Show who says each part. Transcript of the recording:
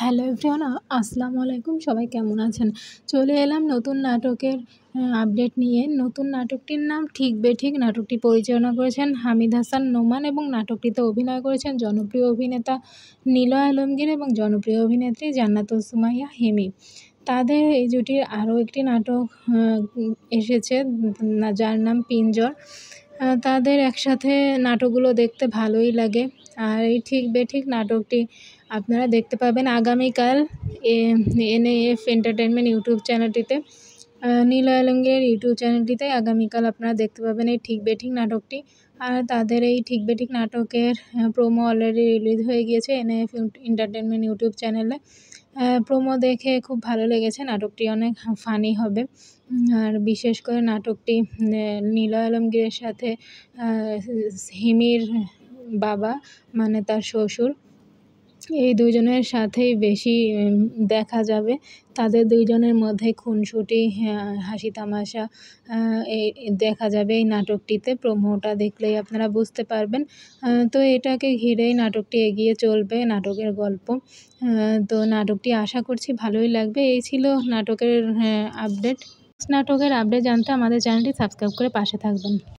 Speaker 1: Hello everyone, আসসালামু আলাইকুম। সবাই কেমন আছেন? চলে এলাম নতুন নাটকের আপডেট নিয়ে। নতুন নাটকটির নাম ঠিক বেঠিক। নাটকটি পরিচালনা করেছেন হামিদ হাসান নোমান এবং নাটকটিতে অভিনয় করেছেন জনপ্রিয় অভিনেতা নিলয় আলমগীর এবং জনপ্রিয় অভিনেত্রী জান্নাতুল সুমাইয়া হিমি। তাদের এই জুটির আরও একটি নাটক এসেছে যার নাম পিঞ্জর। তাদের একসাথে নাটকগুলো দেখতে ভালোই লাগে। আর এই ঠিক বেঠিক নাটকটি আপনারা দেখতে পাবেন আগামীকাল এনএএফ এন্টারটেনমেন্ট ইউটিউব চ্যানেলটিতে। নিলয় আলমগীরের ইউটিউব চ্যানেলটিতে আগামীকাল আপনারা দেখতে পাবেন এই ঠিক বেঠিক নাটকটি। আর তাদের এই ঠিক বেঠিক নাটকের প্রোমো অলরেডি রিলিজ হয়ে গিয়েছে এনএএফ এন্টারটেনমেন্ট ইউটিউব চ্যানেলে। প্রোমো দেখে খুব ভালো লেগেছে। নাটকটি অনেক ফানি হবে। আর বিশেষ করে নাটকটি নিলয় আলমগীরের সাথে হিমির বাবা মানে তার শ্বশুর, এই দুজনের সাথেই বেশি দেখা যাবে। তাদের দুইজনের মধ্যে খুনসুটি, হাসি তামাশা এই দেখা যাবে এই নাটকটিতে। প্রোমোটা দেখলেই আপনারা বুঝতে পারবেন। তো এটাকে ঘিরেই নাটকটি এগিয়ে চলবে, নাটকের গল্প। তো নাটকটি আশা করছি ভালোই লাগবে। এই ছিল নাটকের আপডেট। নাটকের আপডেট জানতে আমাদের চ্যানেলটি সাবস্ক্রাইব করে পাশে থাকবেন।